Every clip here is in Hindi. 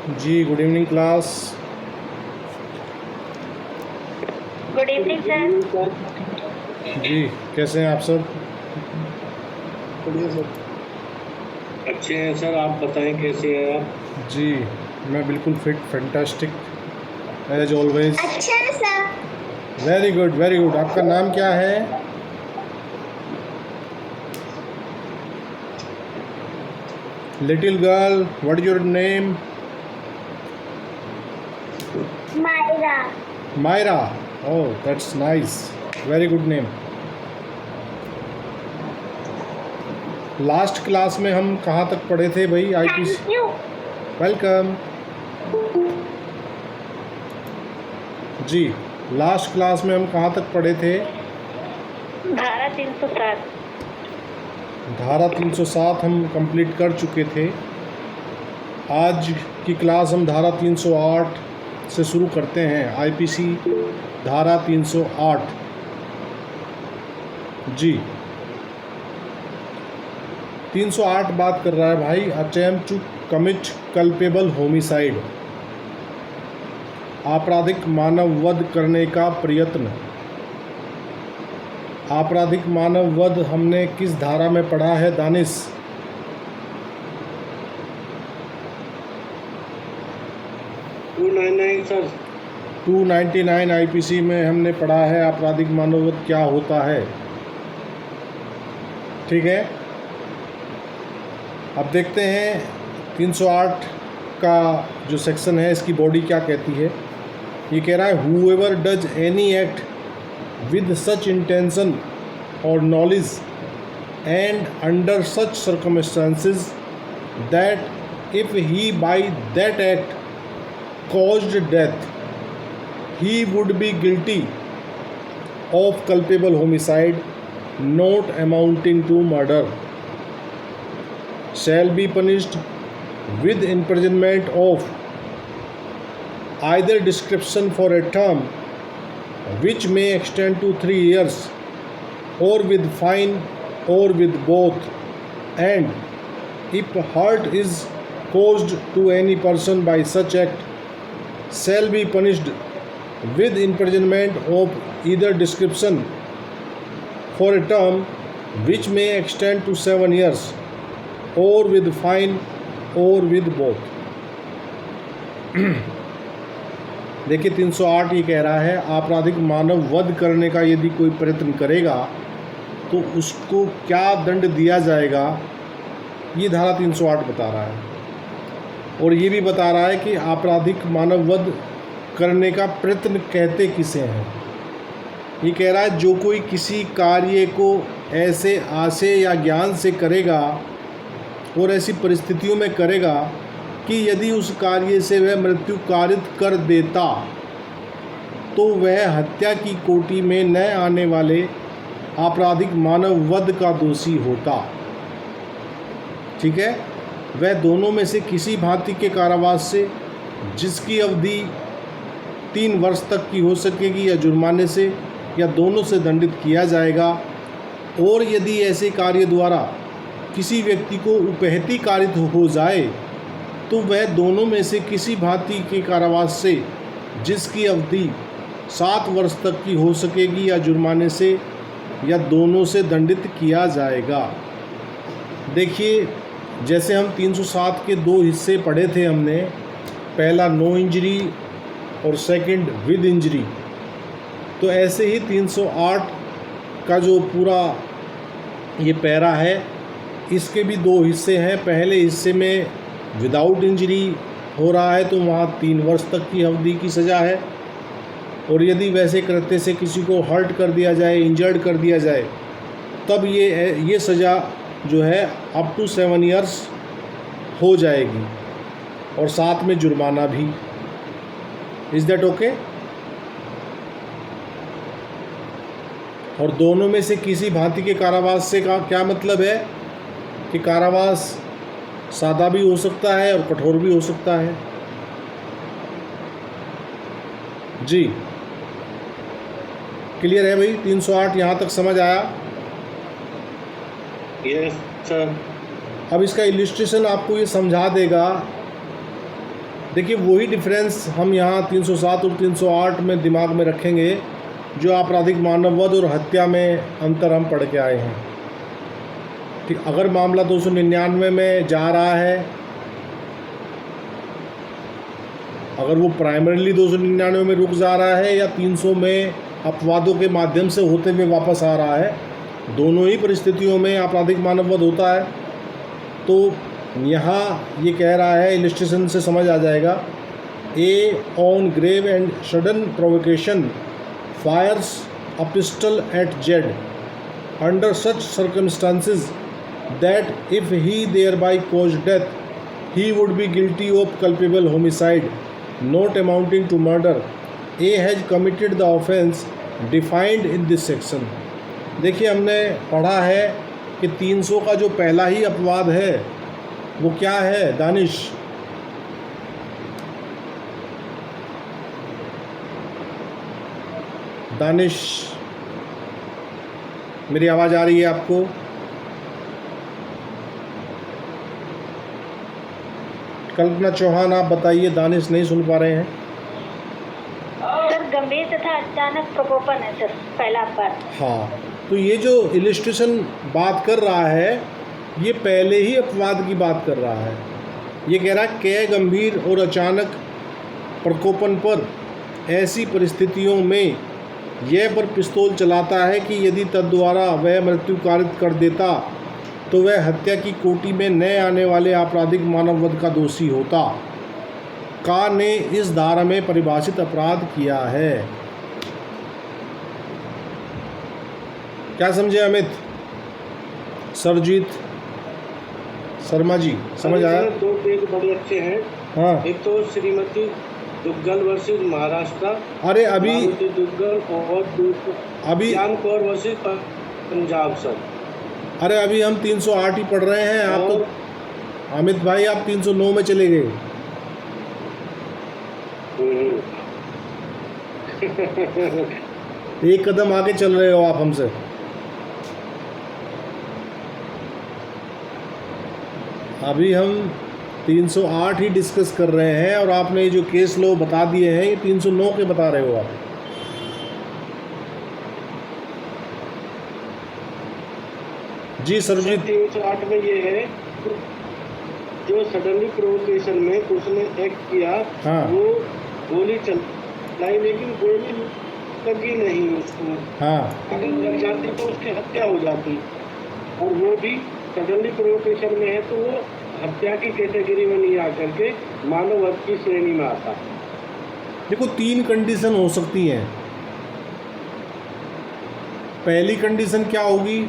जी good evening class. Good evening sir. जी कैसे हैं आप सब? बढ़िया सर। अच्छे हैं सर, आप बताएं कैसे हैं आप? जी मैं बिल्कुल फिट, फैंटास्टिक एज ऑलवेज। अच्छा sir. Very good very good. आपका नाम क्या है? Little girl, what is your name? Myra. Myra. Oh that's nice, very good name. Last class में हम कहाँ तक पढ़े थे भाई? आईपीसी। Thank you. वेलकम। जी लास्ट क्लास में हम कहाँ तक पढ़े थे? धारा 307। धारा 307 हम कंप्लीट कर चुके थे। आज की क्लास हम धारा 308 से शुरू करते हैं। आईपीसी धारा 308। जी 308 बात कर रहा है भाई, attempt to commit culpable homicide, आपराधिक मानव वध करने का प्रयत्न। आपराधिक मानव वध हमने किस धारा में पढ़ा है दानिश? सर 299 आईपीसी में हमने पढ़ा है आपराधिक मानव वध क्या होता है। ठीक है, अब देखते हैं 308 का जो सेक्शन है इसकी बॉडी क्या कहती है। ये कह रहा है whoever does any act with such intention or knowledge and under such circumstances that if he by that act caused death he would be guilty of culpable homicide not amounting to murder shall be punished with imprisonment of either description for a term which may extend to 3 years or with fine or with both, and if hurt is caused to any person by such act shall be punished with imprisonment of either description for a term which may extend to 7 years or with fine or with both। देखिए 308 ये कह रहा है आपराधिक मानव वध करने का यदि कोई प्रयत्न करेगा तो उसको क्या दंड दिया जाएगा, ये धारा 308 बता रहा है। और ये भी बता रहा है कि आपराधिक मानव वध करने का प्रयत्न कहते किसे हैं। ये कह रहा है जो कोई किसी कार्य को ऐसे आशय या ज्ञान से करेगा और ऐसी परिस्थितियों में करेगा कि यदि उस कार्य से वह मृत्यु कारित कर देता तो वह हत्या की कोटि में न आने वाले आपराधिक मानव वध का दोषी होता। ठीक है, वह दोनों में से किसी भांति के कारावास से जिसकी अवधि 3 वर्ष तक की हो सकेगी या जुर्माने से या दोनों से दंडित किया जाएगा। और यदि ऐसे कार्य द्वारा किसी व्यक्ति को उपहति कारित हो जाए तो वह दोनों में से किसी भांति के कारावास से जिसकी अवधि 7 वर्ष तक की हो सकेगी या जुर्माने से या दोनों से दंडित किया जाएगा। देखिए जैसे हम 307 के 2 हिस्से पढ़े थे हमने, पहला नो इंजरी और सेकंड विद इंजरी, तो ऐसे ही 308 का जो पूरा ये पैरा है इसके भी 2 हिस्से हैं। पहले हिस्से में विदाउट इंजरी हो रहा है तो वहाँ 3 वर्ष तक की अवधि की सज़ा है, और यदि वैसे कृत्य से किसी को हर्ट कर दिया जाए, इंजर्ड कर दिया जाए, तब ये सज़ा जो है अप टू 7 इयर्स हो जाएगी और साथ में जुर्माना भी। Is that okay? और दोनों में से किसी भांति के कारावास से का क्या मतलब है कि कारावास सादा भी हो सकता है और कठोर भी हो सकता है। जी क्लियर है भाई? 308 यहाँ तक समझ आया? Yes sir. अब इसका इलिस्ट्रेशन आपको ये समझा देगा देखिए वही डिफरेंस हम यहाँ 307 और 308 में दिमाग में रखेंगे जो आपराधिक मानववध और हत्या में अंतर हम पढ़ के आए हैं। ठीक, अगर मामला 299 में जा रहा है, अगर वो प्राइमरीली 299 में रुक जा रहा है या 300 में अपवादों के माध्यम से होते हुए वापस आ रहा है, दोनों ही परिस्थितियों में आपराधिक मानववध होता है। तो यहाँ ये कह रहा है, इलस्ट्रेशन से समझ आ जाएगा, a on grave and sudden provocation fires a pistol at Z under such circumstances that if he thereby cause death he would be guilty of culpable homicide not amounting to murder. A has committed the offence defined in this section. देखिए हमने पढ़ा है कि 300 का जो पहला ही अपवाद है वो क्या है दानिश? दानिश, मेरी आवाज़ आ रही है आपको? कल्पना चौहान आप बताइए, दानिश नहीं सुन पा रहे हैं। सर गंभीर तथा अचानक प्रकोपन है सर, पहला अपवाद। हाँ, तो ये जो इलस्ट्रेशन बात कर रहा है ये पहले ही अपवाद की बात कर रहा है। ये कह रहा है कि गंभीर और अचानक प्रकोपन पर ऐसी परिस्थितियों में यह पर पिस्तौल चलाता है कि यदि तद्वारा वह मृत्यु कारित कर देता तो वह हत्या की कोटि में न आने वाले आपराधिक मानववध का दोषी होता। का ने इस धारा में परिभाषित अपराध किया है। क्या समझे अमित? सरजीत शर्मा जी समझ आया? दो केस बड़े अच्छे हैं। हाँ, एक तो श्रीमती दुग्गल वर्सेस महाराष्ट्र, अरे अभी मारुति दुग्गल, और अभी जान कौर वर्सेस पंजाब सर। अरे अभी हम 308 ही पढ़ रहे हैं। आप तो अमित भाई आप 309 में चले गए। एक कदम आगे चल रहे हो आप हमसे। अभी हम 308 ही डिस्कस कर रहे हैं और आपने ये जो केस लो बता दिए हैं ये 309 के बता रहे हो आप। जी सरजीत। 308 में ये है जो सडनली प्रोवोकेशन में उसने एक्ट किया, हाँ। वो गोली चलाई लेकिन गोली लगी नहीं उसको। हाँ, अगर लग जाती तो उसकी हत्या हो जाती, और वो भी सडनली प्रोवोकेशन में है तो वो हत्या की कैटेगरी में नहीं आकर के मानव हत्या की श्रेणी में आता। देखो 3 कंडीशन हो सकती हैं। पहली कंडीशन क्या होगी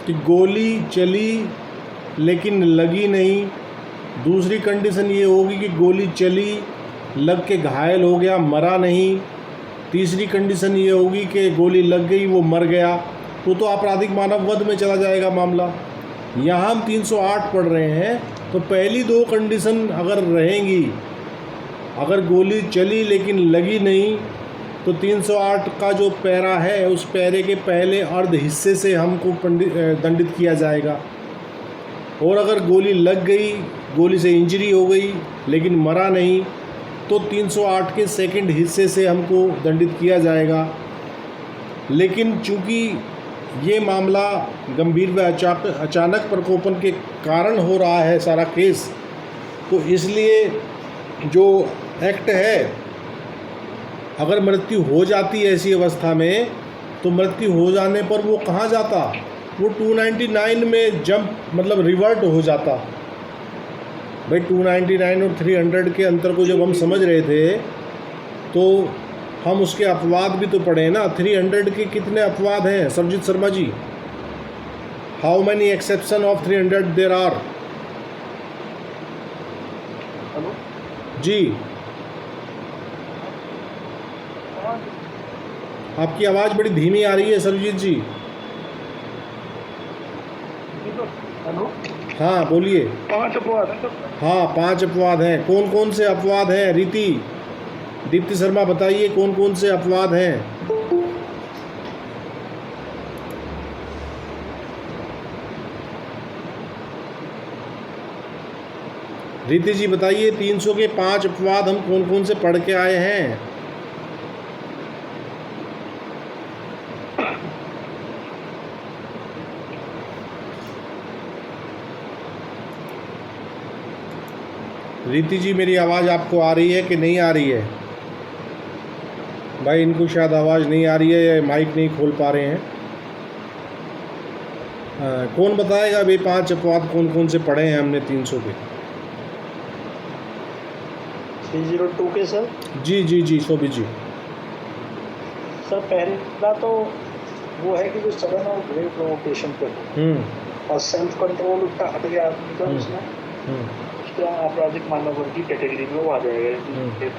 कि गोली चली लेकिन लगी नहीं। दूसरी कंडीशन ये होगी कि गोली चली, लग के घायल हो गया, मरा नहीं। तीसरी कंडीशन ये होगी कि गोली लग गई, वो मर गया, तो आपराधिक मानववध में चला जाएगा मामला। यहाँ हम 308 पढ़ रहे हैं, तो पहली 2 कंडीशन अगर रहेंगी, अगर गोली चली लेकिन लगी नहीं, तो 308 का जो पैरा है उस पैरे के पहले अर्ध हिस्से से हमको दंडित किया जाएगा। और अगर गोली लग गई, गोली से इंजरी हो गई लेकिन मरा नहीं, तो 308 के सेकंड हिस्से से हमको दंडित किया जाएगा। लेकिन चूंकि ये मामला गंभीर व अचानक प्रकोपन के कारण हो रहा है सारा केस, तो इसलिए जो एक्ट है, अगर मृत्यु हो जाती है ऐसी अवस्था में, तो मृत्यु हो जाने पर वो कहाँ जाता? वो 299 में जंप मतलब रिवर्ट हो जाता। भाई 299 और 300 के अंतर को जब हम समझ रहे थे तो हम उसके अपवाद भी तो पढ़े ना। 300 के कितने अपवाद हैं Sarjeet Sharma ji? How many exception of 300 there are? जी, आपकी आवाज़ बड़ी धीमी आ रही है सरजीत जी। हाँ बोलिए। 5 अपवाद हैं। हाँ 5 अपवाद हैं। कौन कौन से अपवाद हैं? रीति दीप्ति शर्मा बताइए कौन कौन से अपवाद हैं? रीति जी बताइए 300 के 5 अपवाद हम कौन कौन से पढ़ के आए हैं? रीति जी मेरी आवाज़ आपको आ रही है कि नहीं आ रही है? भाई इनको शायद आवाज़ नहीं आ रही है या माइक नहीं खोल पा रहे हैं। कौन बताएगा भाई 5 अपवाद कौन कौन से पढ़े हैं हमने 300 के? 302 के सर। जी शोभित जी। सर पहला तो वो है कि जो सडन और ग्रेट प्रोवोकेशन पे और सेल्फ कंट्रोल उसका हट गया आदमी का, उसमें उसके आपराधिक मानव वर्ग की कैटेगरी में वो आ जाएगा।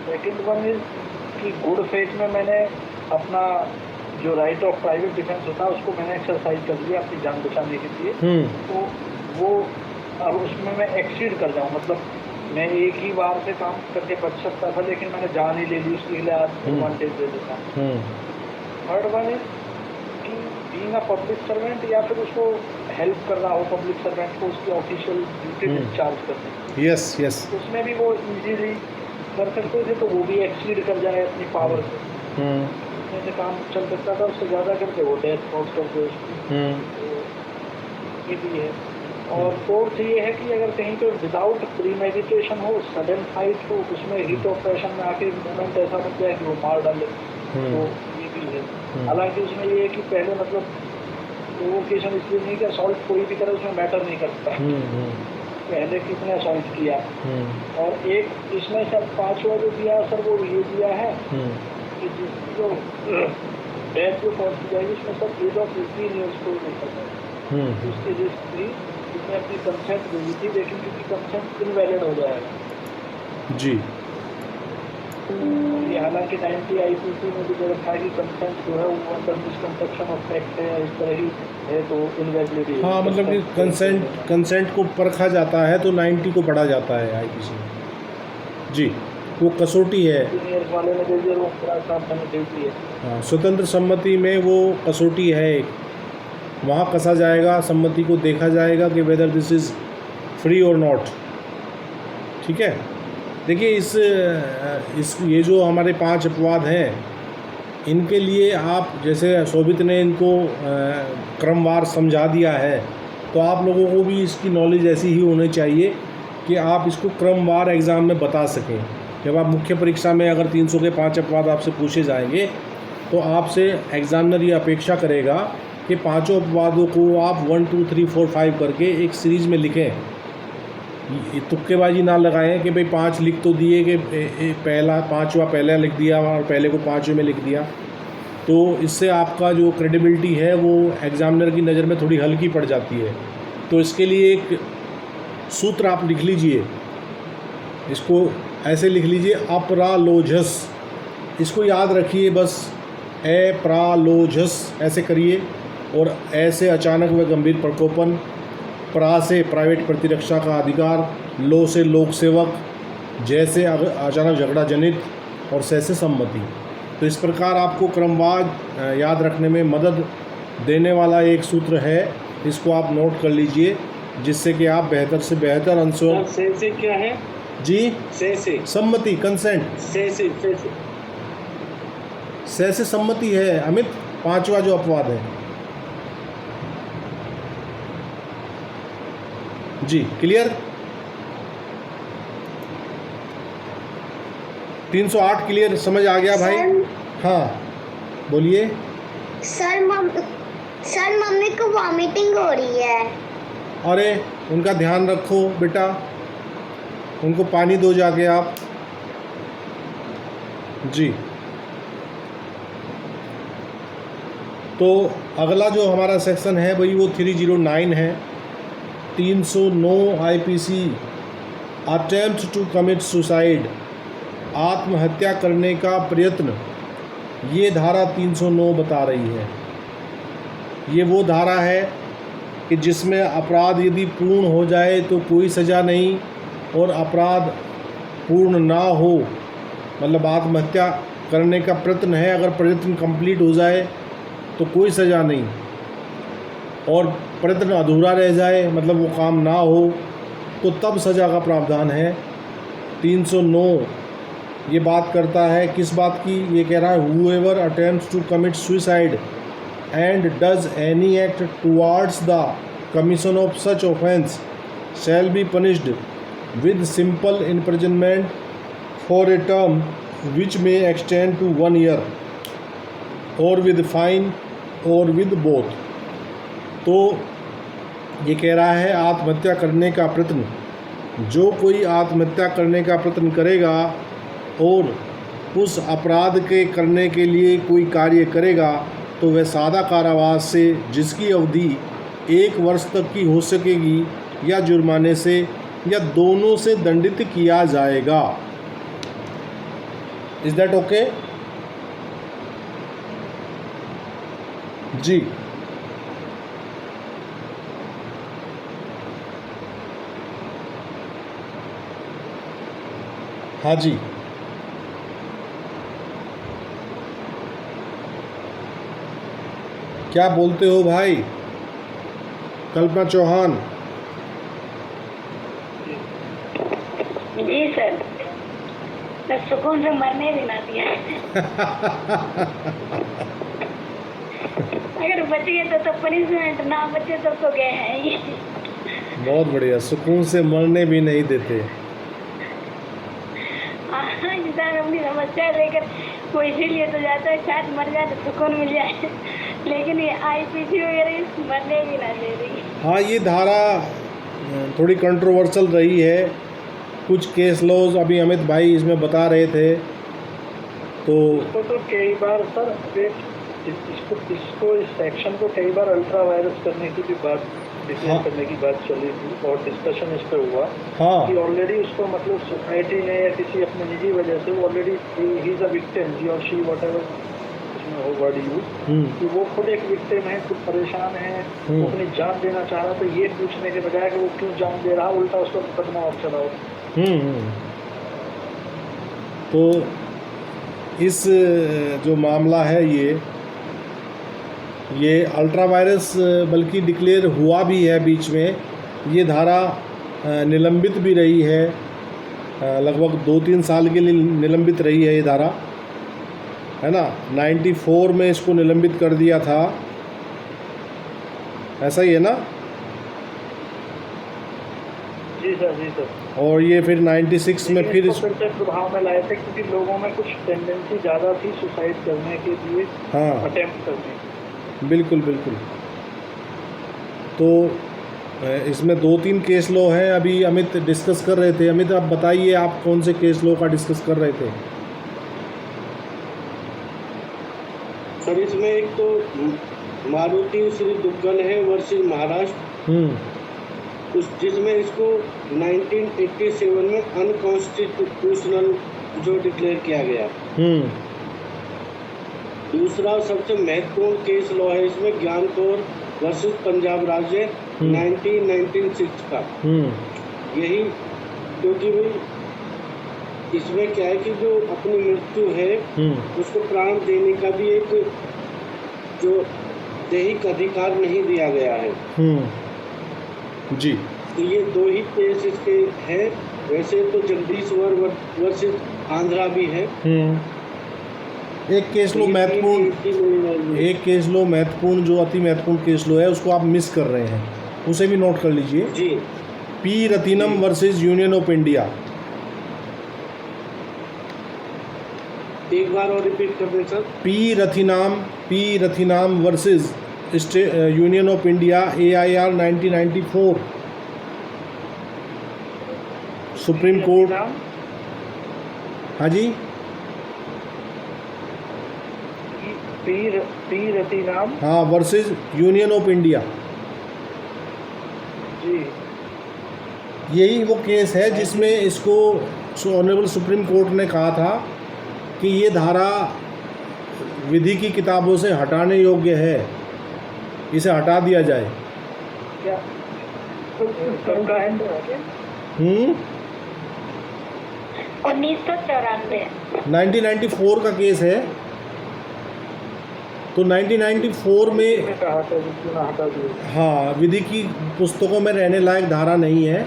सेकेंड वन इज कि गुड फेथ में मैंने अपना जो राइट ऑफ प्राइवेट डिफेंस होता है उसको मैंने एक्सरसाइज कर लिया अपनी जान बचाने के लिए। तो वो अब उसमें मैं एक्सीड कर जाऊँ, मतलब मैं एक ही बार से काम करके बच सकता था लेकिन मैंने जान ही ले ली, उसके लिए आज एडवांटेज दे देता हूँ। थर्ड वन इज कि बीइंग अ पब्लिक सर्वेंट या फिर उसको हेल्प कर रहा हो पब्लिक सर्वेंट को उसकी ऑफिशियल ड्यूटी डिस्चार्ज करने। यस उसमें भी वो इजीली कर सकते थे, तो वो भी एक्सीड कर जाए अपनी पावर से। उसमें से काम चल सकता था, उससे ज़्यादा करके वो डेथ कॉज करते उसकी। ये भी है। और फोर्थ ये है कि अगर कहीं पे विदाउट प्रीमेडिटेशन हो, सडन फाइट हो, उसमें हीट ऑफ पैशन में आके मोमेंट ऐसा बन जाए कि वो मार डाले, तो ये भी है। हालांकि उसमें ये है कि पहले मतलब प्रोवोकेशन इसलिए नहीं कि असॉल्ट कोई भी करे उसमें मैटर नहीं करता पहले किसने असॉल्ट किया। और एक इसमें सर 5वां जो दिया सर वो ये दिया है कि जिसकी जो डेथ जो पहुँच जाएगी उसमें सर एज ऑफ 18 ईयर्स को नहीं करता है, उसके जिसकी उसने अपनी कंसेंट भेजी थी लेकिन क्योंकि कंसेंट इनवैलिड हो जाएगा जी। ये हालांकि 90 IPC में भी जो रखा है कि कंसेंट जो है वो अंडर मिसकंसेप्शन ऑफ फैक्ट है, इस तरह ही है, तो इनवैलिडिटी। हाँ मतलब कि कंसेंट को परखा जाता है तो 90 को पढ़ा जाता है IPC में जी। वो कसौटी है वाले ने दे दिया, वो पूरा काम मैंने दे दिया। हाँ स्वतंत्र सम्मति में वो कसौटी है एक, वहाँ कसा जाएगा, सम्मति को देखा जाएगा कि वेदर दिस इज़ फ्री और नॉट। ठीक है, देखिए इस ये जो हमारे 5 अपवाद हैं इनके लिए आप जैसे शोभित ने इनको क्रमवार समझा दिया है, तो आप लोगों को भी इसकी नॉलेज ऐसी ही होनी चाहिए कि आप इसको क्रमवार एग्ज़ाम में बता सकें। जब आप मुख्य परीक्षा में अगर 300 के 5 अपवाद आपसे पूछे जाएंगे तो आपसे एग्ज़ामिनर ये अपेक्षा करेगा कि 5 अपवादों को आप 1 2 3 4 5 करके एक सीरीज़ में लिखें। तुक्केबाजी ना लगाएं कि भाई 5 लिख तो दिए कि पहला 5वां पहले लिख दिया और पहले को 5वें में लिख दिया, तो इससे आपका जो क्रेडिबिलिटी है वो एग्ज़ामिनर की नज़र में थोड़ी हल्की पड़ जाती है। तो इसके लिए एक सूत्र आप लिख लीजिए, इसको ऐसे लिख लीजिए अप्रालोझस, इसको याद रखिए बस, प्रालोझस ऐसे करिए, और ऐसे अचानक व गंभीर प्रकोपन, प्रा से प्राइवेट प्रतिरक्षा का अधिकार, लो से लोक सेवक, जैसे अचानक झगड़ा जनित, और से सम्मति। तो इस प्रकार आपको क्रमवार याद रखने में मदद देने वाला एक सूत्र है, इसको आप नोट कर लीजिए जिससे कि आप बेहतर से बेहतर आंसर। से क्या है जी? से सम्मति, कंसेंट। से सम्मति है अमित, 5वां जो अपवाद है जी। क्लियर? 308 क्लियर, समझ आ गया भाई? हाँ बोलिए। सर मम्मी को वॉमिटिंग हो रही है। अरे उनका ध्यान रखो बेटा, उनको पानी दो जाके आप जी। तो अगला जो हमारा सेक्शन है भाई वो 309 है, 309 IPC attempt to commit suicide, आत्महत्या करने का प्रयत्न। ये धारा 309 बता रही है, ये वो धारा है कि जिसमें अपराध यदि पूर्ण हो जाए तो कोई सज़ा नहीं, और अपराध पूर्ण ना हो मतलब आत्महत्या करने का प्रयत्न है, अगर प्रयत्न कंप्लीट हो जाए तो कोई सज़ा नहीं, और प्रयत्न अधूरा रह जाए मतलब वो काम ना हो तो तब सज़ा का प्रावधान है। 309 ये बात करता है किस बात की, ये कह रहा है whoever attempts to commit suicide and does any act towards the commission of such offence shall be punished with simple imprisonment for a term which may extend to 1 year or with fine or with both। तो ये कह रहा है आत्महत्या करने का प्रयत्न, जो कोई आत्महत्या करने का प्रयत्न करेगा और उस अपराध के करने के लिए कोई कार्य करेगा तो वह सादा कारावास से जिसकी अवधि 1 वर्ष तक की हो सकेगी या जुर्माने से या दोनों से दंडित किया जाएगा। Is that okay? जी हाँ जी, क्या बोलते हो भाई? कल्पना चौहान। जी सर, मैं सुकून से मरने भी ना दिया। अगर बच गए तो पनिशमेंट, ना बचे तो गए हैं ही। बहुत बढ़िया, सुकून से मरने भी नहीं देते। इंसान अपनी समस्या लेकर वो इसीलिए तो जाता है, शायद मर जाए तो सुकून मिल जाए, लेकिन ये आईपीसी वगैरह मरने भी ना दे रही। हाँ, ये धारा थोड़ी कंट्रोवर्शियल रही है। कुछ केस लॉज अभी अमित भाई इसमें बता रहे थे, तो कई बार सर इसको इस सेक्शन को कई बार अल्ट्रा वायरस करने की भी बात डिक्लेयर करने की बात चली थी और डिस्कशन इस पर हुआ। हाँ कि ऑलरेडी उसको मतलब सोसाइटी ने या किसी अपने निजी वजह से already he is a victim, he और शी व्हाटएवर इसमें हो वर्ड यूज, कि वो खुद एक विक्टिम है, खुद परेशान है, वो अपनी जान देना चाह रहा, तो ये पूछने के बजाय कि वो क्यों जान दे रहा, उल्टा उसको मुकदमा और चलाओ। तो इस जो मामला है ये अल्ट्रा वायरस बल्कि डिक्लेयर हुआ भी है बीच में। ये धारा निलंबित भी रही है, लगभग 2-3 साल के लिए निलंबित रही है ये धारा, है ना। 94 में इसको निलंबित कर दिया था, ऐसा ही है ना? जी सर, जी सर। और ये फिर 96 में फिर से प्रभाव में लाए थे क्योंकि लोगों में कुछ टेंडेंसी ज़्यादा थी सुसाइड करने के लिए, हाँ अटेम्प्ट करने। बिल्कुल बिल्कुल। तो इसमें 2-3 केस लॉ हैं, अभी अमित डिस्कस कर रहे थे। अमित आप बताइए, आप कौन से केस लॉ का डिस्कस कर रहे थे? सर इसमें एक तो मारुति श्री दुग्गल है वर्सेस महाराष्ट्र, जिसमें इसको 1987 में अनकॉन्स्टिट्यूशनल जो डिक्लेयर किया गया। दूसरा सबसे महत्वपूर्ण केस लॉ है इसमें ज्ञान कौर वर्सेस पंजाब राज्य 1996 का। यही क्योंकि भाई इसमें क्या है कि जो अपनी मृत्यु है उसको प्राण देने का भी एक जो दैहिक अधिकार नहीं दिया गया है। जी, तो ये 2 ही केस इसके हैं। वैसे तो जगदीश्वर वर्सेस आंध्रा भी है। एक केस लो महत्वपूर्ण जो अति महत्वपूर्ण केस लो है उसको आप मिस कर रहे हैं, उसे भी नोट कर लीजिए जी। P Rathinam versus Union of India. एक बार और रिपीट कर दें sir. P Rathinam versus Union of India AIR 1994 supreme court. हाँ जी, पी रतिनाम हाँ वर्सेस यूनियन ऑफ इंडिया। जी, यही वो केस है जिसमें इसको ऑनरेबल सुप्रीम कोर्ट ने कहा था कि ये धारा विधि की किताबों से हटाने योग्य है, इसे हटा दिया जाए। क्या सबका है? 1994 1994 का केस है। तो 1994 में कहा था जिसने हटा दिया। हाँ, विधि की पुस्तकों में रहने लायक धारा नहीं है,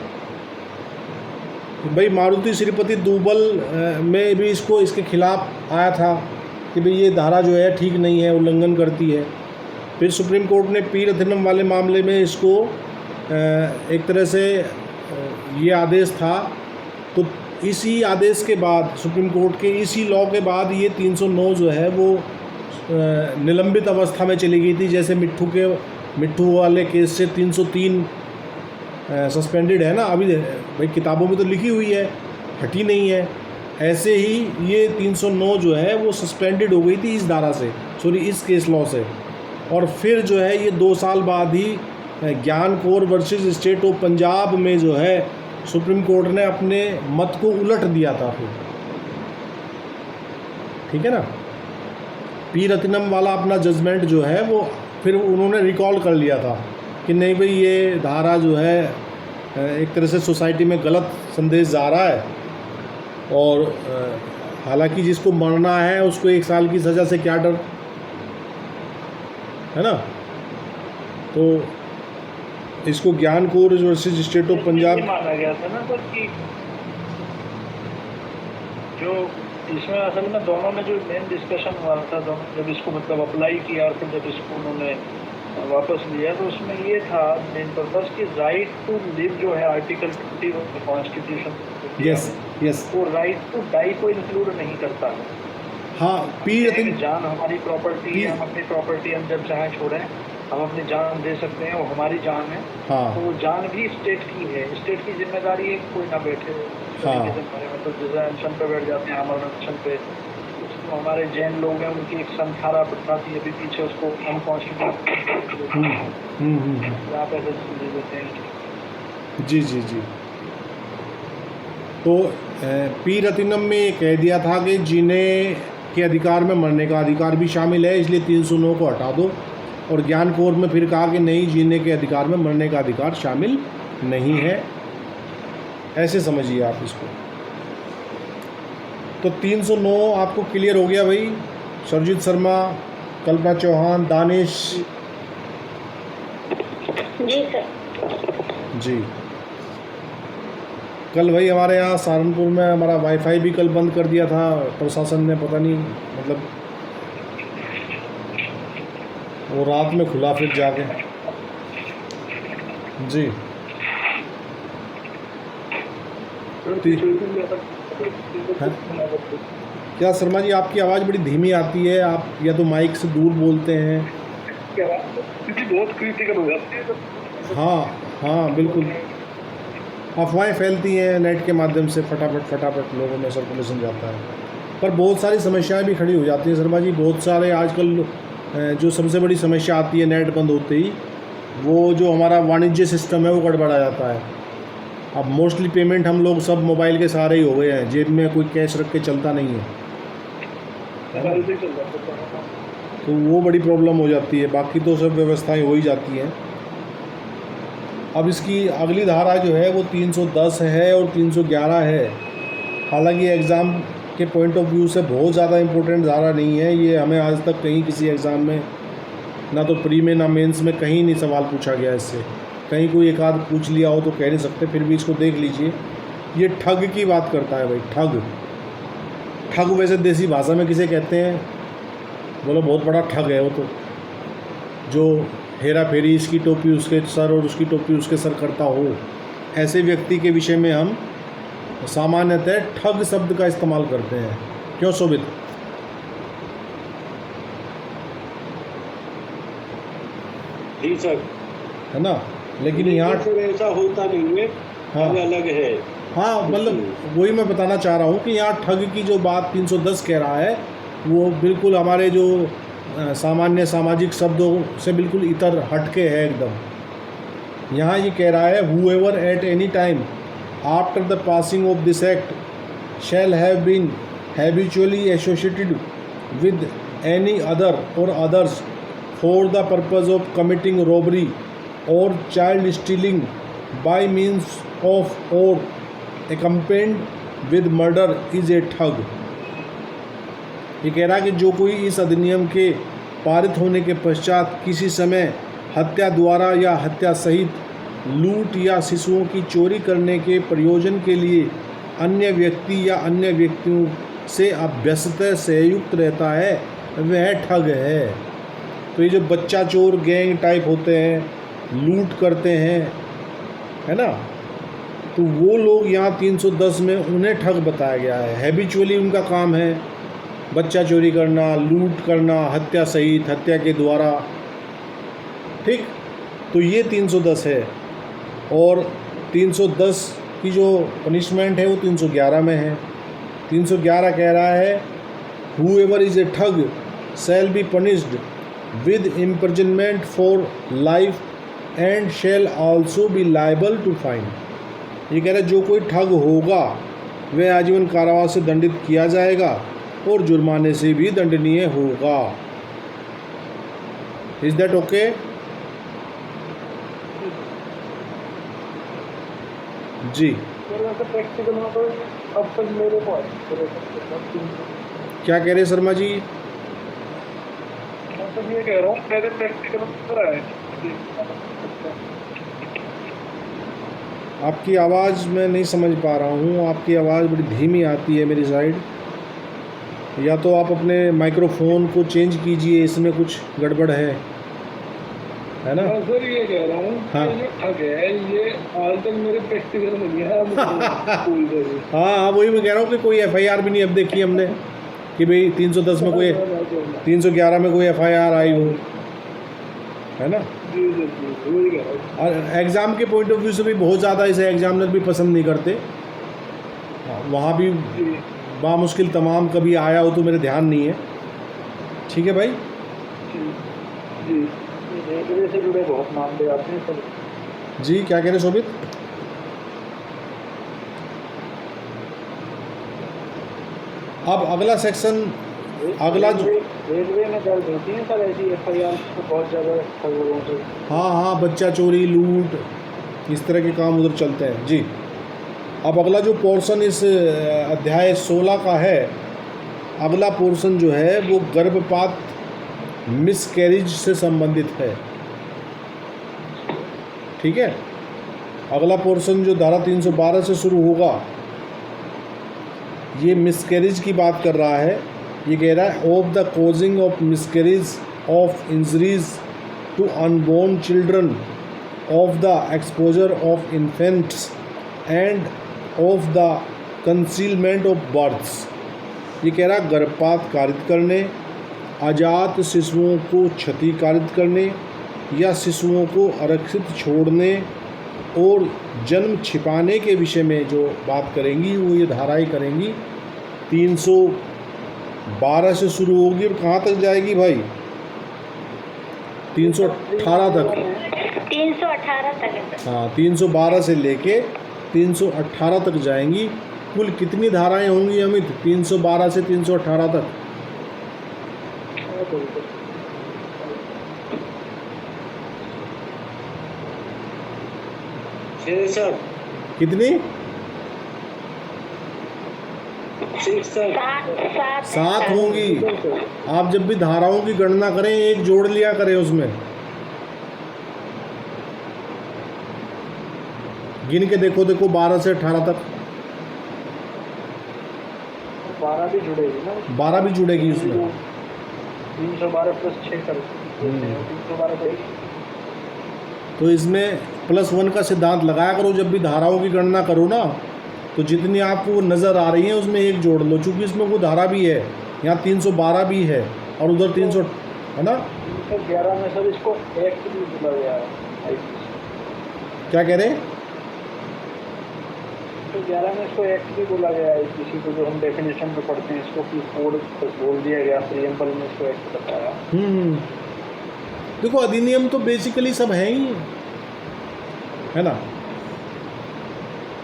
भाई मारुति श्रीपति दूबल में भी इसको इसके खिलाफ आया था कि भाई ये धारा जो है ठीक नहीं है, उल्लंघन करती है। फिर सुप्रीम कोर्ट ने पी रत्नम वाले मामले में इसको एक तरह से ये आदेश था, तो इसी आदेश के बाद सुप्रीम कोर्ट के इसी लॉ के बाद ये 309 जो है वो निलंबित अवस्था में चली गई थी। जैसे मिट्ठू वाले केस से 303 सस्पेंडेड है ना, अभी भाई किताबों में तो लिखी हुई है, हटी नहीं है। ऐसे ही ये 309 जो है वो सस्पेंडेड हो गई थी इस धारा से, सॉरी इस केस लॉ से। और फिर जो है ये 2 साल बाद ही ज्ञान Kaur versus state of Punjab में जो है सुप्रीम कोर्ट ने अपने मत को उलट दिया था फिर, ठीक है ना। पी रत्नम वाला अपना जजमेंट जो है वो फिर उन्होंने रिकॉल कर लिया था कि नहीं भाई ये धारा जो है एक तरह से सोसाइटी में गलत संदेश जा रहा है, और हालांकि जिसको मरना है उसको 1 साल की सज़ा से क्या डर, है ना। तो इसको ज्ञान Kaur versus state of Punjab माना गया था ना सर कि जो इसमें असल में दोनों में जो मेन डिस्कशन हुआ था, दोनों जब इसको मतलब अप्लाई किया और फिर जब इसको उन्होंने वापस लिया, तो उसमें ये था मेन पर्पस कि राइट टू लिव जो है आर्टिकल 20 कॉन्स्टिट्यूशन, यस यस, वो राइट टू डाई को इंक्लूड नहीं करता है। हाँ पी रत्नम जान हमारी प्रॉपर्टी है, हम अपनी प्रॉपर्टी हम जब चाहे छोड़ें, हम अपनी जान दे सकते हैं, वो हमारी जान है। हाँ तो वो जान भी स्टेट की है, स्टेट की जिम्मेदारी है कोई ना बैठे। हाँ। मतलब जैसे अनशन पे बैठ जाते हैं, आमरण अनशन पे, तो हमारे जैन लोग हैं, उनकी एक संथारा प्रथा थी, अभी पीछे उसको अनकॉन्स्टिट्यूशनल आप ऐसे दे देते हैं। जी जी जी। तो पी रत्नम में ये कह दिया था कि जीने के अधिकार में मरने का अधिकार भी शामिल है, इसलिए 309 को हटा दो। और ज्ञान कौर में फिर कहा कि नहीं, जीने के अधिकार में मरने का अधिकार शामिल नहीं है। ऐसे समझिए आप इसको। तो 309 आपको क्लियर हो गया भाई। सरजीत शर्मा, कल्पना चौहान, दानिश जी सर। जी। कल भाई हमारे यहाँ सहारनपुर में हमारा वाईफाई भी कल बंद कर दिया था प्रशासन ने, पता नहीं मतलब वो रात में खुला फिर जाके। जी है? क्या शर्मा जी आपकी आवाज़ बड़ी धीमी आती है, आप या तो माइक से दूर बोलते हैं। बहुत क्रिटिकल हो जाती है। हाँ हाँ बिल्कुल, अफवाहें फैलती हैं नेट के माध्यम से, फटाफट लोगों में सर्कुलेशन जाता है, पर बहुत सारी समस्याएं भी खड़ी हो जाती हैं शर्मा जी। बहुत सारे आजकल जो सबसे बड़ी समस्या आती है नेट बंद होते ही, वो जो हमारा वाणिज्य सिस्टम है वो गड़बड़ा जाता है। अब मोस्टली पेमेंट हम लोग सब मोबाइल के सहारे ही हो गए हैं, जेब में कोई कैश रख के चलता नहीं है, तो वो बड़ी प्रॉब्लम हो जाती है। बाकी तो सब व्यवस्थाएं हो ही जाती हैं। अब इसकी अगली धारा जो है वो 310 है और 311 है। हालांकि एग्ज़ाम के पॉइंट ऑफ व्यू से बहुत ज़्यादा इम्पोर्टेंट धारा नहीं है ये। हमें आज तक कहीं किसी एग्ज़ाम में, ना तो प्री में ना मेंस में, कहीं नहीं सवाल पूछा गया इससे। कहीं कोई एक आध पूछ लिया हो तो कह नहीं सकते, फिर भी इसको देख लीजिए। ये ठग की बात करता है भाई। ठग वैसे देसी भाषा में किसे कहते हैं, बोलो बहुत बड़ा ठग है वो तो, जो हेरा फेरी इसकी टोपी उसके सर और उसकी टोपी उसके सर करता हो। ऐसे व्यक्ति के विषय में हम सामान्यतः ठग शब्द का इस्तेमाल करते हैं। क्यों शोभित? जी सर, है ना। लेकिन यहाँ फिर ऐसा होता नहीं है, हाँ अलग है। हाँ, मतलब वही मैं बताना चाह रहा हूँ कि यहाँ ठग की जो बात 310 कह रहा है वो बिल्कुल हमारे जो सामान्य सामाजिक शब्दों से बिल्कुल इतर हटके है एकदम। यहाँ ये कह रहा है whoever at any time after the passing of this act shall have been habitually associated with any other or others for the purpose of committing robbery or child stealing by means of or accompanied with murder is a thug। ये कह रहा है कि जो कोई इस अधिनियम के पारित होने के पश्चात किसी समय हत्या द्वारा या हत्या सहित लूट या शिशुओं की चोरी करने के प्रयोजन के लिए अन्य व्यक्ति या अन्य व्यक्तियों से अभ्यस्त संयुक्त रहता है वह ठग है। तो ये जो बच्चा चोर गैंग टाइप होते हैं, लूट करते हैं, है ना, तो वो लोग यहाँ 310 में उन्हें ठग बताया गया है। हैबिचुअली उनका काम है बच्चा चोरी करना, लूट करना, हत्या सहित, हत्या के द्वारा। ठीक, तो ये 310 है। और 310 की जो पनिशमेंट है वो 311 में है। 311 कह रहा है whoever is a ठग shall be punished with imprisonment for life and shall also be liable to fine। ये कह रहा है जो कोई ठग होगा वह आजीवन कारावास से दंडित किया जाएगा और जुर्माने से भी दंडनीय होगा। Is that okay? जी, प्रैक्टिकल में तो अब तक मेरे को क्या कह रहे हैं शर्मा जी? मैं तो ये कह रहा हूँ मेरे प्रैक्टिकल में तो रहा है। आपकी आवाज़ मैं नहीं समझ पा रहा हूँ, आपकी आवाज़ बड़ी धीमी आती है मेरी साइड। या तो आप अपने माइक्रोफोन को चेंज कीजिए, इसमें कुछ गड़बड़ है ना? मैं सर ये कह रहा हूँ हाँ। कि जो ठग है ये आज तक मेरे प्रैक्टिकल में नहीं है स्कूल से भी। हाँ, वही मैं कह रहा हूँ कि कोई FIR भी नहीं अब देखी हमने कि भाई 310 में कोई, 311 में कोई FIR आई हो, है ना। जी जी जी, वही कह रहा हूँ। और एग्ज़ाम के पॉइंट ऑफ व्यू से भी बहुत ज़्यादा इसे एग्जामिनर भी पसंद नहीं करते। वहाँ भी जी बामुश्किल तमाम कभी आया हो तो मेरे ध्यान नहीं है। ठीक है भाई। जी जी, रेलवे से जुड़े बहुत मामले आते हैं सर। जी, क्या कह रहे शोभित? अब अगला सेक्शन, अगला जो, रेलवे में दर्ज होती है सर ऐसी FIR बहुत ज़्यादा ठग लोगों से। हाँ, बच्चा चोरी, लूट, इस तरह के काम उधर चलते हैं। जी, अब अगला जो पोर्शन इस अध्याय 16 का है, अगला पोर्शन जो है वो गर्भपात मिसकैरेज से संबंधित है। ठीक है, अगला पोर्शन जो धारा 312 से शुरू होगा ये मिसकैरेज की बात कर रहा है। ये कह रहा है of the causing of miscarriage of injuries to unborn children, of the exposure of infants and of the concealment of births. ये कह रहा है गर्भपात कारित करने, अजात शिशुओं को क्षति कारित करने या शिशुओं को आरक्षित छोड़ने और जन्म छिपाने के विषय में जो बात करेंगी वो ये धाराएं करेंगी। 312 से शुरू होगी और कहाँ तक जाएगी भाई? 318 तक। 318 तक है सर। हाँ, 312 से लेके 318 तक जाएंगी। कुल कितनी धाराएं होंगी अमित 312 से 318 तक? सर कितनी? 6 सर। 7 होंगी। आप जब भी धाराओं की गणना करें एक जोड़ लिया करें उसमें, गिन के देखो 12 से 18 तक। 12 भी जुड़ेगी ना? 12 भी जुड़ेगी उसमें। 312 + 6 कर 312 करेगी। तो इसमें +1 का सिद्धांत लगाया करो जब भी धाराओं की गणना करो ना, तो जितनी आपको नज़र आ रही है उसमें एक जोड़ लो, चूँकि इसमें वो धारा भी है। यहाँ 312 भी है और उधर 300, है ना। 311 में सर इसको एक्ट भी बोला गया है। क्या कह रहे हैं? 311 में इसको एक्ट भी बोला गया है। किसी को जो हम डेफिनेशन में पढ़ते हैं इसको कि कोड बोल दिया गया, प्रीएम्बल में इसको एक्ट बताया। देखो अधिनियम तो बेसिकली सब है ही, है ना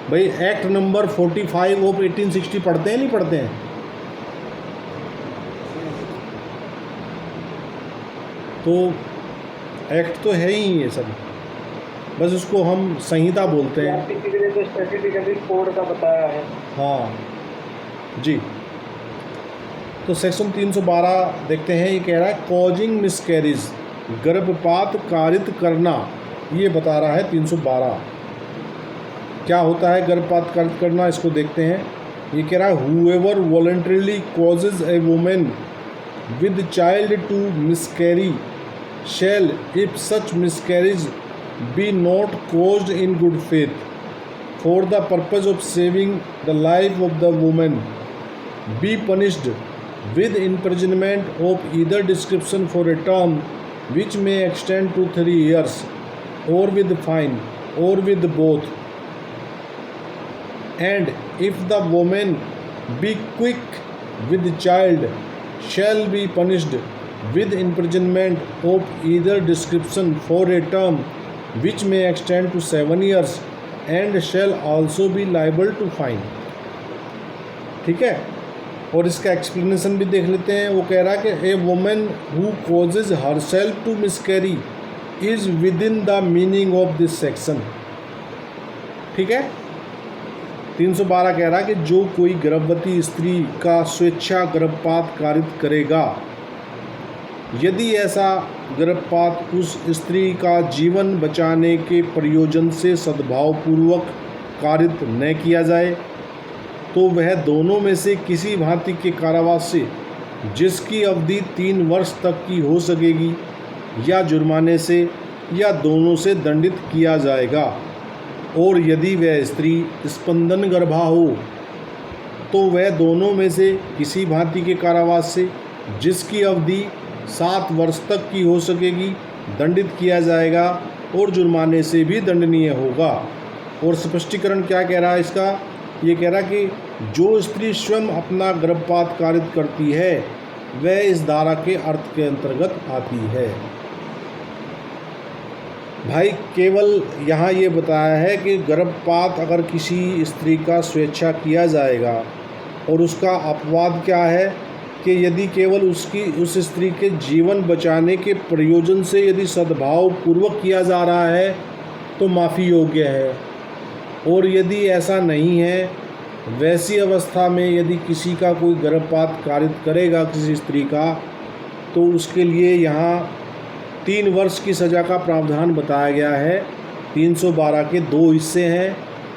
भाई। एक्ट नंबर 45 ऑफ 1860 पढ़ते हैं नहीं पढ़ते हैं? तो एक्ट तो है ही ये सब, बस उसको हम संहिता बोलते हैं। स्पेसिफिकली कोड का बताया है। हाँ जी। तो सेक्शन 312 देखते हैं। ये कह रहा है कॉजिंग मिसकैरेज, गर्भपात कारित करना, ये बता रहा है 312। क्या होता है गर्भपात करना, इसको देखते हैं। ये कह रहा है whoever voluntarily causes a woman with child to miscarry shall, if such miscarriage be not caused in good faith for the purpose of saving the life of the woman, be punished with imprisonment of either description for a term which may extend to 3 years, or with fine, or with both. And if the woman be quick with child, shall be punished with imprisonment of either description for a term which may extend to 7 years, and shall also be liable to fine. ठीक है, और इसका एक्सप्लेनेशन भी देख लेते हैं। वो कह रहा है कि a women who causes herself to miscarry is within the meaning of this section. ठीक है, 312 कह रहा है कि जो कोई गर्भवती स्त्री का स्वेच्छा गर्भपात कारित करेगा, यदि ऐसा गर्भपात उस स्त्री का जीवन बचाने के प्रयोजन से सद्भावपूर्वक कारित न किया जाए, तो वह दोनों में से किसी भांति के कारावास से, जिसकी अवधि 3 वर्ष तक की हो सकेगी, या जुर्माने से, या दोनों से दंडित किया जाएगा। और यदि वह स्त्री स्पंदन गर्भा हो, तो वह दोनों में से किसी भांति के कारावास से, जिसकी अवधि 7 वर्ष तक की हो सकेगी, दंडित किया जाएगा और जुर्माने से भी दंडनीय होगा। और स्पष्टीकरण क्या कह रहा है इसका? ये कह रहा कि जो स्त्री स्वयं अपना गर्भपात कारित करती है, वह इस धारा के अर्थ के अंतर्गत आती है। भाई केवल यहाँ ये बताया है कि गर्भपात अगर किसी स्त्री का स्वेच्छा किया जाएगा, और उसका अपवाद क्या है कि यदि केवल उस स्त्री के जीवन बचाने के प्रयोजन से यदि सद्भाव पूर्वक किया जा रहा है तो माफ़ी योग्य है, और यदि ऐसा नहीं है, वैसी अवस्था में यदि किसी का कोई गर्भपात कारित करेगा किसी स्त्री का, तो उसके लिए यहाँ 3 वर्ष की सज़ा का प्रावधान बताया गया है। 312 के 2 हिस्से हैं।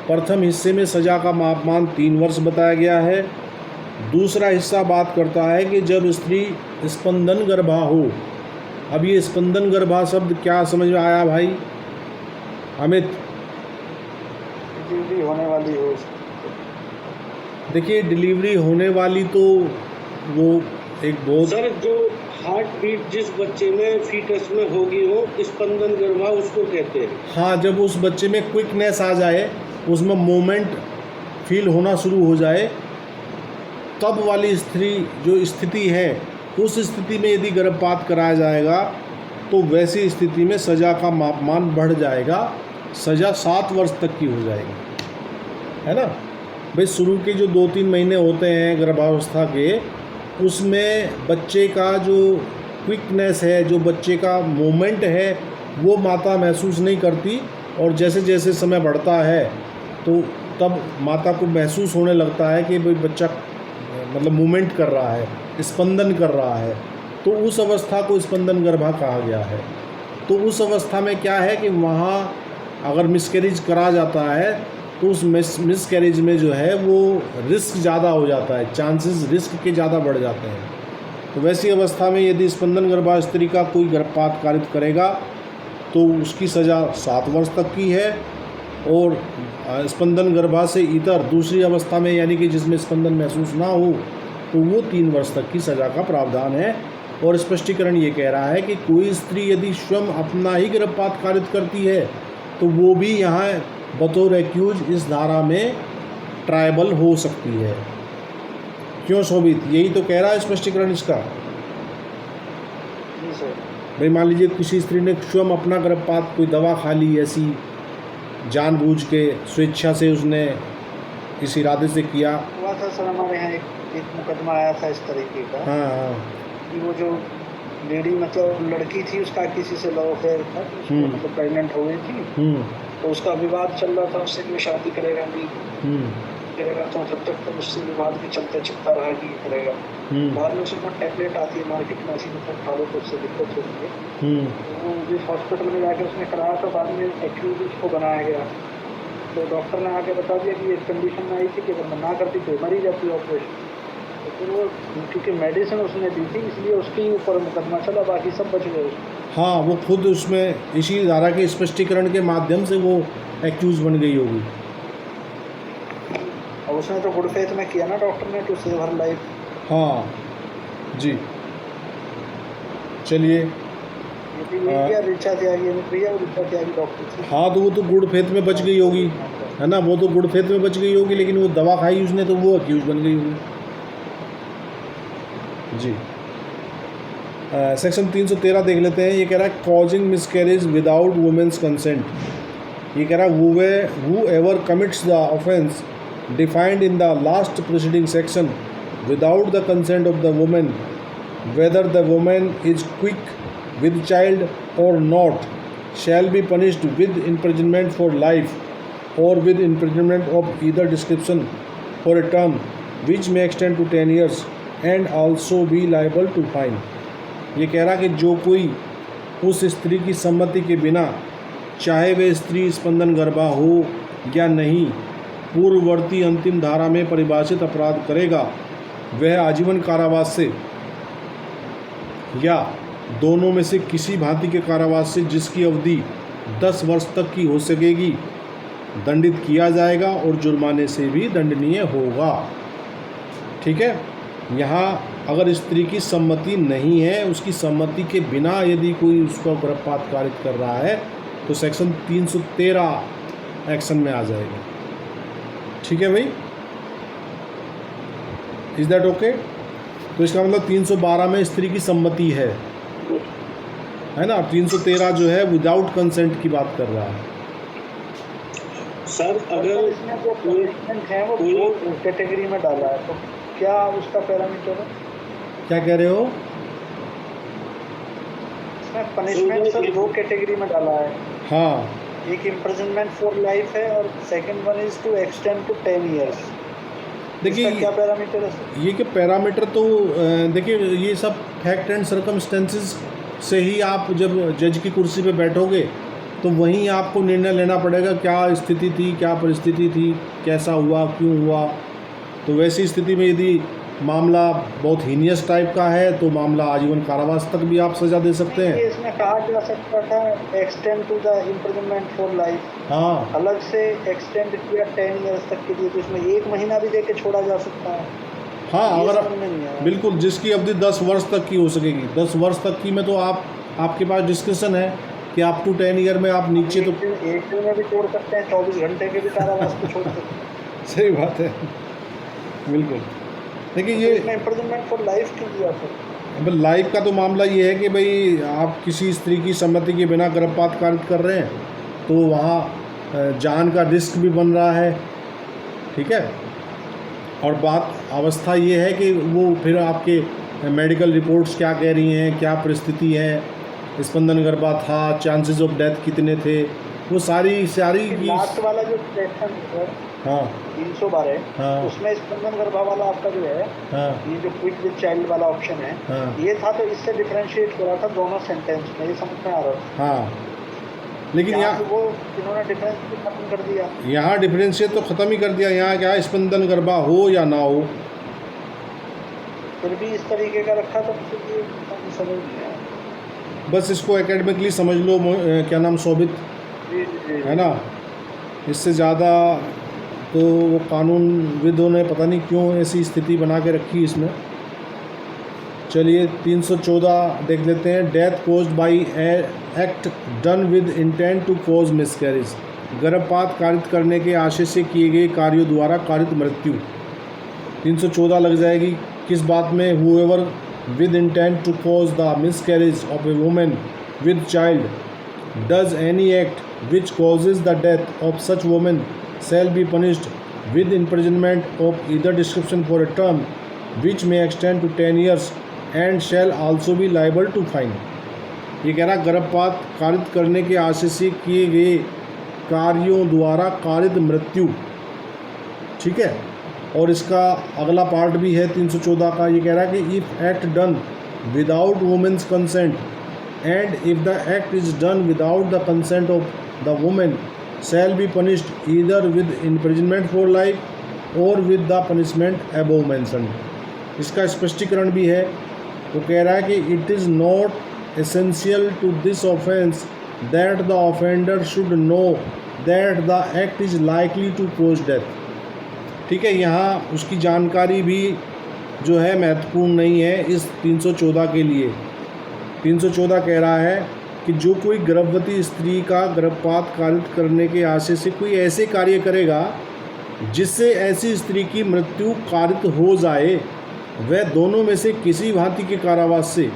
प्रथम हिस्से में सज़ा का मापमान 3 वर्ष बताया गया है। दूसरा हिस्सा बात करता है कि जब स्त्री स्पंदन गर्भा हो। अब ये स्पंदन गर्भा शब्द क्या समझ में आया भाई अमित? डिलीवरी होने वाली हो। देखिए डिलीवरी होने वाली तो वो एक बहुत सर जो हार्ट बीट जिस बच्चे में फीटस में होगी हो, स्पंदन गर्भा उसको कहते हैं। हाँ, जब उस बच्चे में क्विकनेस आ जाए, उसमें मोमेंट फील होना शुरू हो जाए, तब वाली स्थिति है, उस स्थिति में यदि गर्भपात कराया जाएगा तो वैसी स्थिति में सज़ा का मापमान बढ़ जाएगा, सज़ा 7 वर्ष तक की हो जाएगी, है ना भाई। शुरू के जो 2-3 महीने होते हैं गर्भावस्था के, उसमें बच्चे का जो क्विकनेस है, जो बच्चे का मोमेंट है, वो माता महसूस नहीं करती, और जैसे जैसे समय बढ़ता है तो तब माता को महसूस होने लगता है कि भाई बच्चा मतलब मूवमेंट कर रहा है, स्पंदन कर रहा है, तो उस अवस्था को स्पंदन गर्भा कहा गया है। तो उस अवस्था में क्या है कि वहाँ अगर मिसकैरेज करा जाता है तो उस मिसकैरेज में जो है वो रिस्क ज़्यादा हो जाता है, चांसेस रिस्क के ज़्यादा बढ़ जाते हैं। तो वैसी अवस्था में यदि स्पंदन गर्भा स्त्री का कोई गर्भपात कारित करेगा तो उसकी सज़ा 7 वर्ष तक की है, और स्पंदन गर्भा से इतर दूसरी अवस्था में यानी कि जिसमें स्पंदन महसूस ना हो तो वो 3 वर्ष तक की सज़ा का प्रावधान है। और स्पष्टीकरण ये कह रहा है कि कोई स्त्री यदि स्वयं अपना ही गर्भपात कारित करती है तो वो भी यहाँ बतौर एक्यूज इस धारा में ट्रायबल हो सकती है। क्यों शोभित? यही तो कह रहा है स्पष्टीकरण इसका। जी सर। भाई मान लीजिए किसी स्त्री ने स्वयं अपना गर्भपात, कोई दवा खा ली ऐसी जानबूझ के स्वेच्छा से उसने इस इरादे से किया। हुआ था सर हमारे यहाँ एक मुकदमा आया था इस तरीके का। हाँ हाँ। कि वो जो लेडी मतलब लड़की थी, उसका किसी से लव अफेयर था, उसको मतलब प्रेग्नेंट हो गई थी, तो उसका विवाद चल रहा था उससे कि वो शादी करेगा नहीं करेगा, तो जब तक तो उससे विवाद भी चलते चलता रहा कि करेगा। बाद में उसमें टैबलेट आती है मार्केट में, ऐसी मतलब खा लो तो उससे दिक्कत होती है। वो जिस हॉस्पिटल में जाके उसने कराया था, बाद में एक्यूज उसको बनाया गया तो डॉक्टर ने आके बता दिया कि ये कंडीशन में आई थी कि अगर मैं ना करती तो मर ही जाती ऑपरेशन। तो फिर वो क्योंकि मेडिसिन उसने दी थी इसलिए उसके ऊपर मुकदमा चला, बाकी सब बच गए उसमें। हाँ, वो खुद उसमें इसी धारा के स्पष्टीकरण के माध्यम से वो एक्यूज बन गई होगी। और उसने तो गुड फेथ में किया ना डॉक्टर ने, टू सेव हर लाइफ। हाँ जी, चलिए। ये ऋचा त्यागी प्रिया ऋचा त्यागी डॉक्टर थी। हाँ, तो वो तो गुड फेथ में बच गई होगी, है ना, वो तो गुड फेथ में बच गई होगी, लेकिन वो दवा खाई उसने तो वो अक्यूज बन गई होगी जी। सेक्शन 313 देख लेते हैं। ये कह रहा है causing miscarriage without women's consent. ये कह रहा है whoever commits the offence defined in the last proceeding section without the consent of the women whether the women is quick with child or not shall be punished with imprisonment for life or with imprisonment of either description for a term which may extend to 10 years and also be liable to fine। ये कह रहा कि जो कोई उस स्त्री की सम्मति के बिना, चाहे वह स्त्री स्पंदन गर्भा हो या नहीं, पूर्ववर्ती अंतिम धारा में परिभाषित अपराध करेगा, वह आजीवन कारावास से या दोनों में से किसी भांति के कारावास से जिसकी अवधि 10 वर्ष तक की हो सकेगी दंडित किया जाएगा और जुर्माने से भी दंडनीय होगा। ठीक है। यहाँ अगर स्त्री की सम्मति नहीं है, उसकी सम्मति के बिना यदि कोई उसका गर्भपात कारित कर रहा है तो सेक्शन 313 एक्शन में आ जाएगा। ठीक है भाई, इज दैट ओके? तो इसका मतलब 312 में स्त्री की सम्मति है ना, 313 जो है विदाउट कंसेंट की बात कर रहा है। सर अगर इसमें जो पनिशमेंट है वो दो कैटेगरी में डाला है, तो क्या उसका पैरामीटर है? क्या कह रहे हो? इसमें पनिशमेंट सर दो कैटेगरी में डाला है। हाँ, एक इम्प्रिजनमेंट फॉर लाइफ है और second one is to extend to 10 years. देखिए क्या पैरामीटर है सर? ये कि पैरामीटर तो देखिए ये सब फैक्ट एंड सर्कमस्टेंसेस से ही आप जब जज की कुर्सी पे बैठोगे तो वहीं आपको निर्णय लेना पड़ेगा, क्या स्थिति थी, क्या परिस्थिति थी, कैसा हुआ, क्यों हुआ। तो वैसी स्थिति में यदि मामला बहुत हीनियस टाइप का है तो मामला आजीवन कारावास तक भी आप सजा दे सकते हैं। इसमें कहा जा सकता था extend to the imprisonment for life, हाँ, अलग से एक्सटेंड किया 10 इयर्स तक के लिए, तो इसमें 1 महीना भी देके छोड़ा जा सकता है। हाँ, ये अगर समझ में नहीं आया। बिल्कुल जिसकी अवधि 10 वर्ष तक की हो सकेगी, 10 वर्ष तक की में तो आपके पास डिस्कशन है कि आप टू 10 ईयर में आप नीचे तो एक दिन में भी छोड़ सकते हैं, 24 घंटे के भी कारावास को छोड़ सकते हैं। सही बात है, बिल्कुल। देखिए ये इम्प्रिजनमेंट फॉर लाइफ क्यों दिया सर? लाइफ का तो मामला ये है कि भाई आप किसी स्त्री की सम्मति के बिना गर्भपात कारित कर रहे हैं तो वहाँ जान का रिस्क भी बन रहा है। ठीक है। और बात अवस्था ये है कि वो फिर आपके मेडिकल रिपोर्ट्स क्या कह रही हैं, क्या परिस्थिति है, स्पंदन गर्भा था, चांसेस ऑफ डेथ कितने थे, वो सारी की लास्ट वाला जो सेक्शन है हाँ 312, हाँ उसमें स्पंदन गर्भा वाला आपका जो है, हाँ ये जो क्विक विद चाइल्ड वाला ऑप्शन है, हाँ ये था तो इससे डिफरेंशिएट करा था दोनों सेंटेंस में, ये समझ में आ रहा था। हाँ, लेकिन यहाँ यहाँ पे वो इन्होंने डिफरेंस भी खत्म कर दिया। यहाँ डिफरेंशिएट तो ख़त्म ही कर दिया। यहाँ क्या है, स्पंदन गर्भा हो या ना हो, फिर भी इस तरीके का रखा तो फिर ये समझ नहीं आया। बस इसको एकेडमिकली समझ लो। क्या नाम, शोभित, जी है ना। इससे ज़्यादा तो वो कानूनविदों ने पता नहीं क्यों ऐसी स्थिति बना के रखी इसमें। चलिए 314 देख लेते हैं। Death caused by act done with intent to cause miscarriage. गर्भपात कारित करने के आशय से किए गए कार्यों द्वारा कारित मृत्यु। 314 लग जाएगी किस बात में? Whoever with intent to cause the miscarriage of a woman with child does any act which causes the death of such woman shall be punished with imprisonment of either description for a term which may extend to 10 years and shall also be liable to fine। ये कह रहा गर्भपात कारित करने के आशय से किए गए कार्यों द्वारा कारित मृत्यु। ठीक है। और इसका अगला पार्ट भी है 314 का। ये कह रहा है कि if act done without women's consent and if the act is done without the consent of the women shall be punished either with imprisonment for life or with the punishment above mentioned। इसका स्पष्टीकरण भी है। वो कह रहा है कि it is not essential to this offence that the offender should know that the act is likely to cause death. ठीक है, यहाँ उसकी जानकारी भी जो है महत्वपूर्ण नहीं है इस 314 के लिए। 314 कह रहा है कि जो कोई गर्भवती स्त्री का गर्भपात कारित करने के आशय से कोई ऐसे कार्य करेगा जिससे ऐसी स्त्री की मृत्यु कारित हो जाए, वह दोनों में से किसी भांति के कारावास से,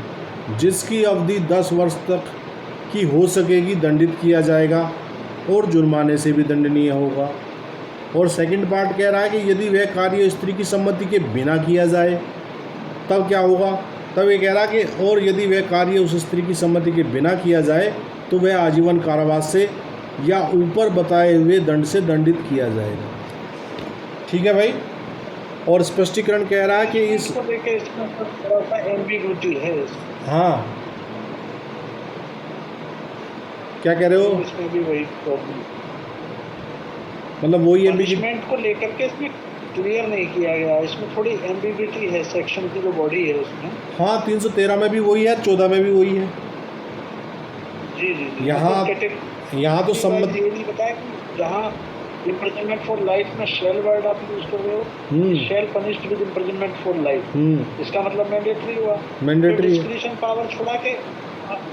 जिसकी अवधि 10 वर्ष तक की हो सकेगी, दंडित किया जाएगा और जुर्माने से भी दंडनीय होगा। और सेकंड पार्ट कह रहा है कि यदि वह कार्य स्त्री की सम्मति के बिना किया जाए तब क्या होगा। तब ये कह रहा कि और यदि वह कार्य उस स्त्री की सम्मति के बिना किया जाए तो वह आजीवन कारावास से या ऊपर बताए हुए दंड से दंडित किया जाएगा। ठीक है भाई। और स्पष्टीकरण कह रहा है कि इस इसको लेके इसमें थोड़ा सा एम्बिग्यूटी है। हाँ, क्या कह रहे हो? इसमें भी वही प्रॉब्लम, मतलब वही है पनिशमेंट को लेकर के इसमें क्लियर नहीं किया गया। इसमें थोड़ी एम्बिग्यूटी है सेक्शन की जो बॉडी है उसमें। हाँ, 313 में भी वही है, 14 में भी वही है। जी जी जी। यहाँ तो सम्मत ये नहीं बताया कि जहाँ इम्प्रिजनमेंट फॉर लाइफ में शेल वर्ड आप यूज कर रहे हो, shall punished with imprisonment for life, इसका मतलब मैंडेटरी हुआ। मैंडेटरी डिस्क्रिशन पावर छोड़ा के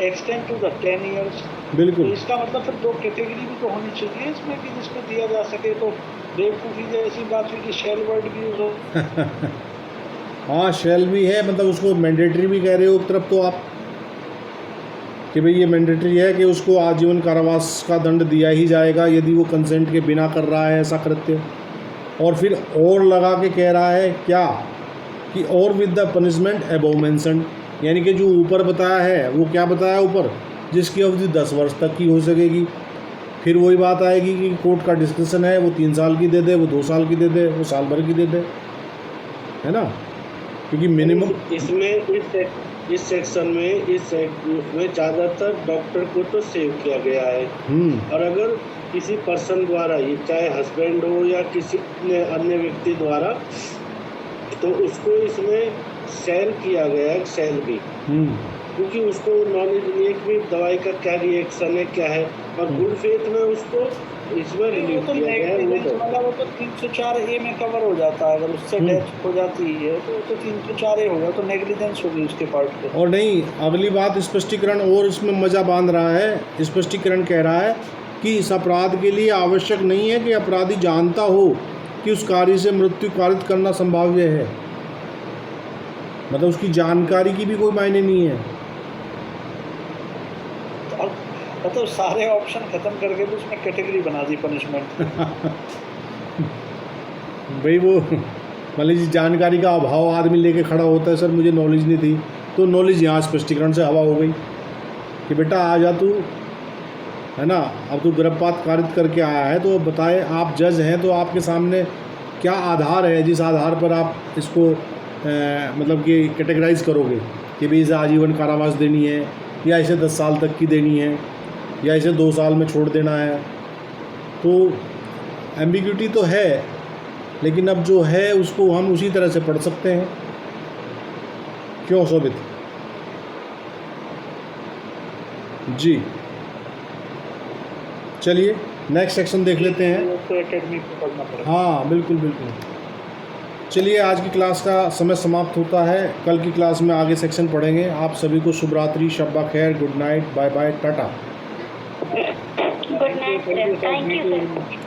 एक्सटेंड टू द 10 इयर्स। बिल्कुल। तो इसका मतलब फिर 2 कैटेगरी भी तो होनी चाहिए इसमें कि जिसमें दिया जा सके। तो बेवकूफ़ी जैसी बात हुई कि शेल वर्ड भी यूज हो। हाँ, शेल भी है, मतलब उसको मैंडेटरी भी कह रहे हो एक तरफ तो आप कि भाई ये मैंडेटरी है कि उसको आजीवन कारावास का दंड दिया ही जाएगा यदि वो कंसेंट के बिना कर रहा है ऐसा कृत्य। और फिर और लगा के कह रहा है क्या कि और with the punishment above mentioned, यानी कि जो ऊपर बताया है वो क्या बताया ऊपर, जिसकी अवधि 10 वर्ष तक की हो सकेगी। फिर वही बात आएगी कि कोर्ट का डिस्क्रिप्शन है, वो 3 साल की दे दे, वो 2 साल की दे दे, वो साल भर की दे दे, है ना, क्योंकि मिनिमम इसमें इस सेक्शन में ज़्यादातर डॉक्टर को तो सेव किया गया है। और अगर किसी पर्सन द्वारा, ये चाहे हस्बैंड हो या किसी अन्य व्यक्ति द्वारा, तो उसको इसमें सेल किया गया है, सेल भी, क्योंकि उसको नॉलेज नहीं है कि दवाई का क्या रिएक्शन है, क्या है। और गुड फेथ में उसको इसमें रिलीव किया गया है। वो तो 304A में कवर हो जाता है। अगर उससे डेथ हो जाती है तो 304A होगा, तो नेग्लिजेंस होगी उसके पार्ट पे। और नहीं, अगली बात स्पष्टीकरण और इसमें मज़ा बांध रहा है। स्पष्टीकरण कह रहा है कि इस अपराध के लिए आवश्यक नहीं है कि अपराधी जानता हो कि उस कार्य से मृत्यु कारित करना संभाव्य है, मतलब उसकी जानकारी की भी कोई मायने नहीं है। मतलब सारे ऑप्शन खत्म करके भी उसमें कैटेगरी बना दी पनिशमेंट। भाई वो मान लीजिए जानकारी का अभाव आदमी लेके खड़ा होता है, सर मुझे नॉलेज नहीं थी, तो नॉलेज यहाँ स्पष्टीकरण से हवा हो गई कि बेटा आ जा तू, है ना, अब तू गर्भपात कारित करके आया है तो बताए, आप जज हैं तो आपके सामने क्या आधार है जिस आधार पर आप इसको मतलब कि कैटेगराइज करोगे कि भाई इसे आजीवन कारावास देनी है या इसे 10 साल तक की देनी है या इसे 2 साल में छोड़ देना है। तो एम्बिग्यूटी तो है, लेकिन अब जो है उसको हम उसी तरह से पढ़ सकते हैं। क्यों शोभित जी? चलिए नेक्स्ट सेक्शन देख लेते हैं। तो एकेडमी को पढ़ना पड़ेगा। हाँ बिल्कुल बिल्कुल। चलिए आज की क्लास का समय समाप्त होता है, कल की क्लास में आगे सेक्शन पढ़ेंगे। आप सभी को शुभ रात्रि, शब्बा खैर, good night, bye bye, tata. Good night sir, thank you sir.